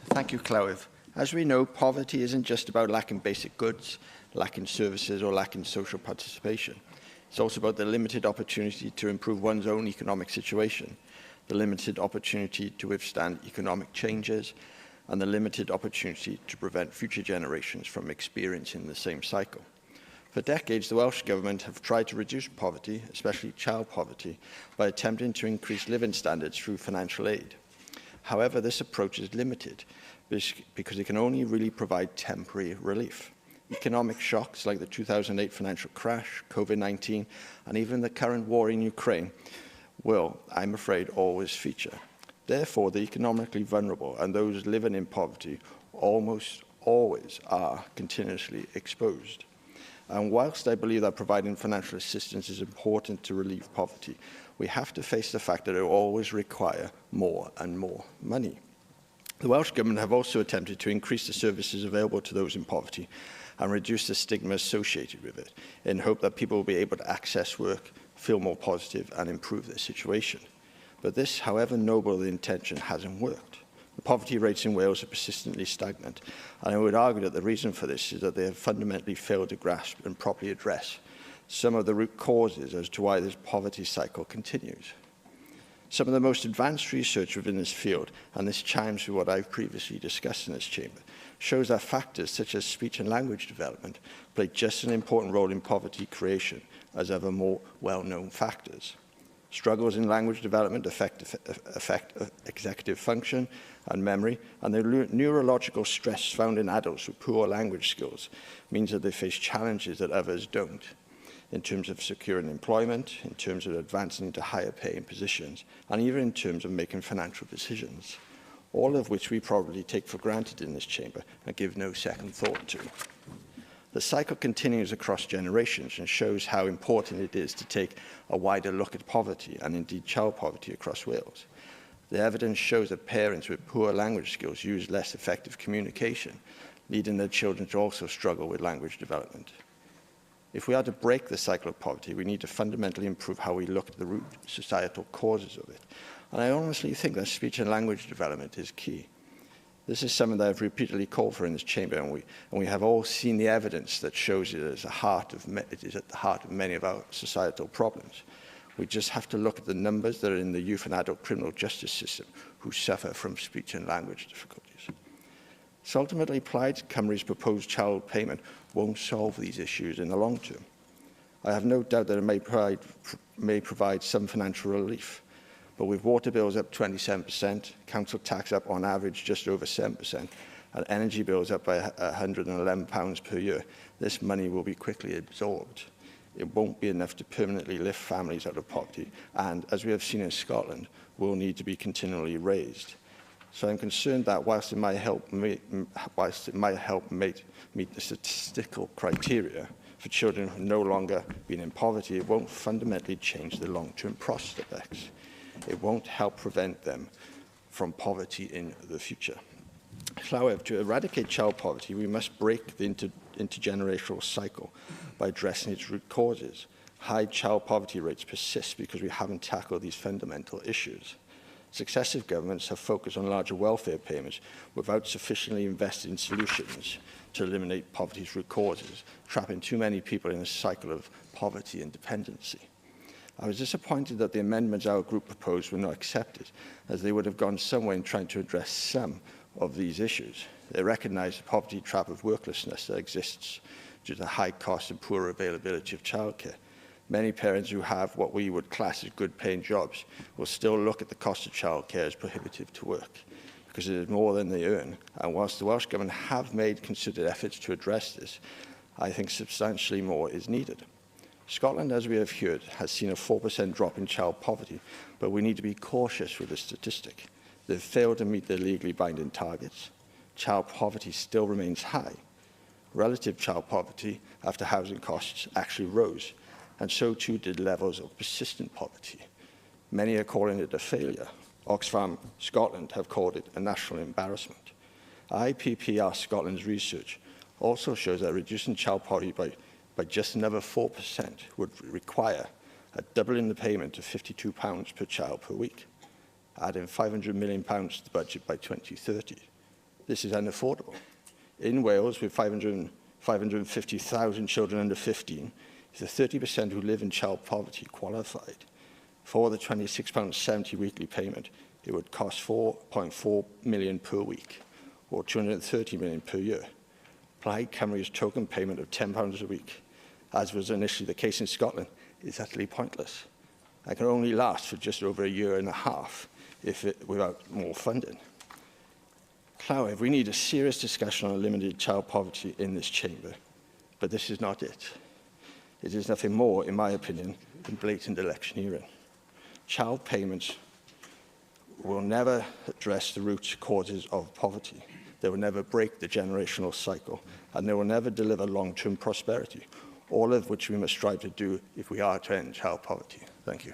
Thank you, Clywyd. As we know, poverty isn't just about lacking basic goods, lacking services, or lacking social participation. It's also about the limited opportunity to improve one's own economic situation, the limited opportunity to withstand economic changes, and the limited opportunity to prevent future generations from experiencing the same cycle. For decades, the Welsh Government have tried to reduce poverty, especially child poverty, by attempting to increase living standards through financial aid. However, this approach is limited because it can only really provide temporary relief. Economic shocks like the 2008 financial crash, COVID-19, and even the current war in Ukraine will, I'm afraid, always feature. Therefore, the economically vulnerable and those living in poverty almost always are continuously exposed. And whilst I believe that providing financial assistance is important to relieve poverty, we have to face the fact that it will always require more and more money. The Welsh Government have also attempted to increase the services available to those in poverty and reduce the stigma associated with it, in hope that people will be able to access work, feel more positive, and improve their situation. But this, however noble the intention, hasn't worked. The poverty rates in Wales are persistently stagnant, and I would argue that the reason for this is that they have fundamentally failed to grasp and properly address some of the root causes as to why this poverty cycle continues. Some of the most advanced research within this field, and this chimes with what I've previously discussed in this chamber, shows that factors such as speech and language development play just an important role in poverty creation as other more well-known factors. Struggles in language development affect executive function and memory, and the neurological stress found in adults with poor language skills means that they face challenges that others don't, in terms of securing employment, in terms of advancing into higher paying positions, and even in terms of making financial decisions, all of which we probably take for granted in this chamber and give no second thought to. The cycle continues across generations and shows how important it is to take a wider look at poverty and indeed child poverty across Wales. The evidence shows that parents with poor language skills use less effective communication, leading their children to also struggle with language development. If we are to break the cycle of poverty, we need to fundamentally improve how we look at the root societal causes of it. And I honestly think that speech and language development is key. This is something that I've repeatedly called for in this chamber, and we have all seen the evidence that shows it is at the heart of many of our societal problems. We just have to look at the numbers that are in the youth and adult criminal justice system who suffer from speech and language difficulties. So ultimately, Plaid Cymru's proposed child payment won't solve these issues in the long term. I have no doubt that it may provide some financial relief, but with water bills up 27%, council tax up on average just over 7%, and energy bills up by £111 per year, this money will be quickly absorbed. It won't be enough to permanently lift families out of poverty, and as we have seen in Scotland, will need to be continually raised. So I'm concerned that whilst it might help meet the statistical criteria for children who have no longer been in poverty, it won't fundamentally change the long-term prospects. It won't help prevent them from poverty in the future. However, to eradicate child poverty, we must break the intergenerational cycle by addressing its root causes. High child poverty rates persist because we haven't tackled these fundamental issues. Successive governments have focused on larger welfare payments without sufficiently invested in solutions to eliminate poverty's root causes, trapping too many people in a cycle of poverty and dependency. I was disappointed that the amendments our group proposed were not accepted, as they would have gone some way in trying to address some of these issues. They recognise the poverty trap of worklessness that exists due to the high cost and poor availability of childcare. Many parents who have what we would class as good-paying jobs will still look at the cost of childcare as prohibitive to work, because it is more than they earn. And whilst the Welsh Government have made considered efforts to address this, I think substantially more is needed. Scotland, as we have heard, has seen a 4% drop in child poverty, but we need to be cautious with this statistic. They've failed to meet their legally binding targets. Child poverty still remains high. Relative child poverty after housing costs actually rose, and so too did levels of persistent poverty. Many are calling it a failure. Oxfam Scotland have called it a national embarrassment. IPPR Scotland's research also shows that reducing child poverty by just another 4% would require a doubling the payment to £52 per child per week, adding £500 million to the budget by 2030. this is unaffordable. In Wales, with 550,000 children under 15, if the 30% who live in child poverty qualified for the £26.70 weekly payment, it would cost £4.4 million per week, or £230 million per year. Plaid Cymru's token payment of £10 a week, as was initially the case in Scotland, is utterly pointless and can only last for just over a year and a half without more funding. However, we need a serious discussion on eliminating child poverty in this chamber, but this is not it. It is nothing more, in my opinion, than blatant electioneering. Child payments will never address the root causes of poverty. They will never break the generational cycle, and they will never deliver long-term prosperity, all of which we must strive to do if we are to end child poverty. Thank you.